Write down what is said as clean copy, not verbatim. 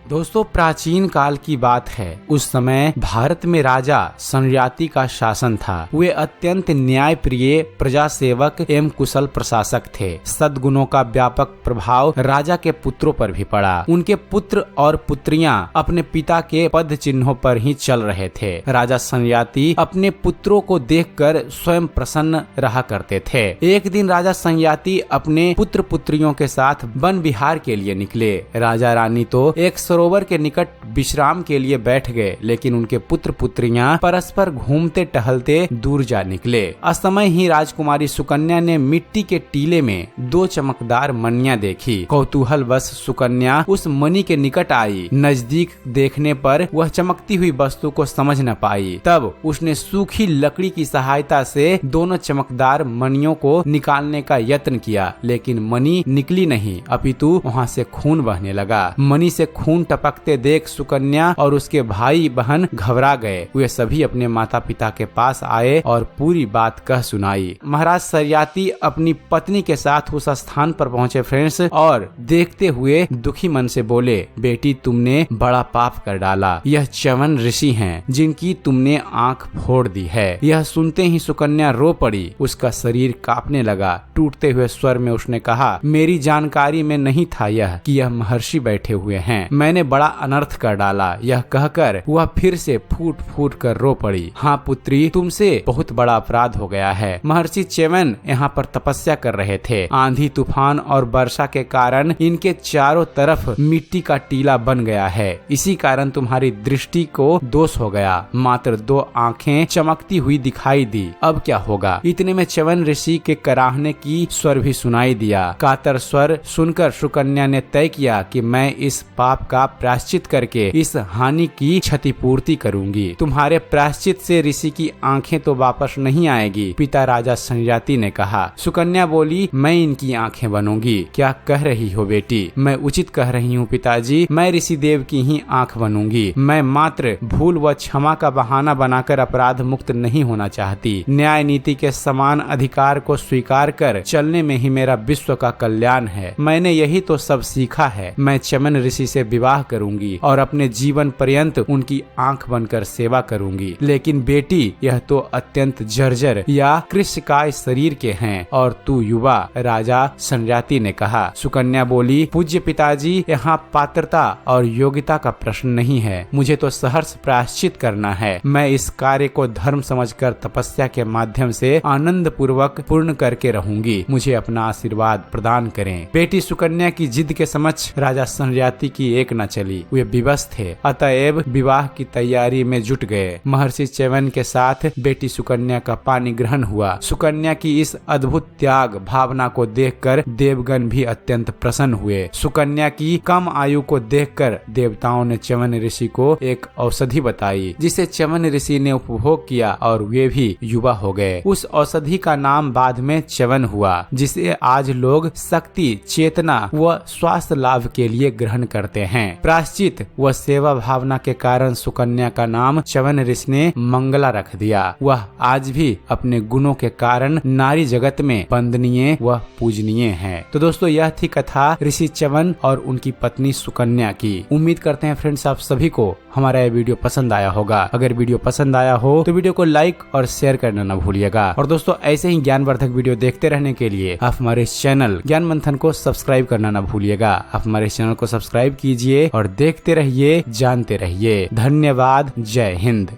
दोस्तों, प्राचीन काल की बात है। उस समय भारत में राजा संयाति का शासन था। वे अत्यंत न्यायप्रिय, प्रजा सेवक एवं कुशल प्रशासक थे। सद्गुणों का व्यापक प्रभाव राजा के पुत्रों पर भी पड़ा। उनके पुत्र और पुत्रियां अपने पिता के पद चिन्हों पर ही चल रहे थे। राजा संयाति अपने पुत्रों को देखकर स्वयं प्रसन्न रहा करते थे। एक दिन राजा संयाति अपने पुत्र पुत्रियों के साथ वन विहार के लिए निकले। राजा रानी तो एक सरोवर के निकट विश्राम के लिए बैठ गए, लेकिन उनके पुत्र पुत्रियां परस्पर घूमते टहलते दूर जा निकले। असमय ही राजकुमारी सुकन्या ने मिट्टी के टीले में 2 चमकदार मणियां देखी। कौतूहलवश सुकन्या उस मणि के निकट आई। नजदीक देखने पर वह चमकती हुई वस्तु को समझ न पाई। तब उसने सूखी लकड़ी की सहायता से दोनों चमकदार मणियों को निकालने का यत्न किया, लेकिन मणि निकली नहीं, अपितु वहाँ से खून बहने लगा। मणि से खून टपकते देख सुकन्या और उसके भाई बहन घबरा गए। वे सभी अपने माता पिता के पास आए और पूरी बात कह सुनाई। महाराज संयाति अपनी पत्नी के साथ उस स्थान पर पहुंचे फ्रेंड्स, और देखते हुए दुखी मन से बोले, बेटी तुमने बड़ा पाप कर डाला। यह च्यवन ऋषि हैं जिनकी तुमने आंख फोड़ दी है। यह सुनते ही सुकन्या रो पड़ी। उसका शरीर कांपने लगा। टूटते हुए स्वर में उसने कहा, मेरी जानकारी में नहीं था यह कि यह महर्षि बैठे हुए हैं। मैंने बड़ा अनर्थ कर डाला। यह कहकर वह फिर से फूट फूट कर रो पड़ी। हाँ पुत्री, तुमसे बहुत बड़ा अपराध हो गया है। महर्षि च्यवन यहाँ पर तपस्या कर रहे थे। आंधी तूफान और वर्षा के कारण इनके चारों तरफ मिट्टी का टीला बन गया है। इसी कारण तुम्हारी दृष्टि को दोष हो गया। मात्र 2 आंखें चमकती हुई दिखाई दी। अब क्या होगा? इतने में च्यवन ऋषि के कराहने की स्वर भी सुनाई दिया। कातर स्वर सुनकर सुकन्या ने तय किया कि मैं इस पाप का प्रायश्चित करके इस हानि की क्षतिपूर्ति करूंगी। तुम्हारे प्रायश्चित से ऋषि की आंखें तो वापस नहीं आएगी। पिता राजा संयाति ने कहा। सुकन्या बोली, मैं इनकी आंखें बनूंगी। क्या कह रही हो बेटी? मैं उचित कह रही हूँ पिताजी। मैं ऋषि देव की ही आंख बनूंगी। मैं मात्र भूल व क्षमा का बहाना बनाकर अपराध मुक्त नहीं होना चाहती। न्याय नीति के समान अधिकार को स्वीकार कर चलने में ही मेरा विश्व का कल्याण है। मैंने यही तो सब सीखा है। मैं च्यवन ऋषि से विवाह करूंगी और अपने जीवन पर्यंत उनकी आंख बनकर सेवा करूंगी। लेकिन बेटी, यह तो अत्यंत जर्जर या कृष्णकाय शरीर के हैं और तू युवा। राजा संयाति ने कहा। सुकन्या बोली, पूज्य पिताजी, यहाँ पात्रता और योग्यता का प्रश्न नहीं है। मुझे तो सहर्ष प्रायश्चित करना है। मैं इस कार्य को धर्म समझकर तपस्या के माध्यम से आनंद पूर्वक पूर्ण करके रहूंगी। मुझे अपना आशीर्वाद प्रदान करें। बेटी सुकन्या की जिद के समक्ष राजा संयाति की एक न चली। वे विवश थे, अतएव विवाह की तैयारी में जुट गए। महर्षि च्यवन के साथ बेटी सुकन्या का पानी ग्रहण हुआ। सुकन्या की इस अद्भुत त्याग भावना को देखकर देवगण भी अत्यंत प्रसन्न हुए। सुकन्या की कम आयु को देखकर देवताओं ने च्यवन ऋषि को एक औषधि बताई, जिसे च्यवन ऋषि ने उपभोग किया और वे भी युवा हो गए। उस औषधि का नाम बाद में च्यवन हुआ, जिसे आज लोग शक्ति, चेतना व स्वास्थ्य लाभ के लिए ग्रहण करते हैं। प्रायश्चित व सेवा भावना के कारण सुकन्या का नाम च्यवन ऋषि ने मंगला रख दिया। वह आज भी अपने गुणों के कारण नारी जगत में वंदनीय व पूजनीय है। तो दोस्तों, यह थी कथा ऋषि च्यवन और उनकी पत्नी सुकन्या की। उम्मीद करते हैं फ्रेंड्स आप सभी को हमारा यह वीडियो पसंद आया होगा। अगर वीडियो पसंद आया हो तो वीडियो को लाइक और शेयर करना न भूलिएगा। और दोस्तों, ऐसे ही ज्ञानवर्धक वीडियो देखते रहने के लिए आप हमारे चैनल ज्ञान मंथन को सब्सक्राइब करना न भूलिएगा। आप हमारे चैनल को सब्सक्राइब कीजिए और देखते रहिए, जानते रहिए। धन्यवाद। जय हिंद।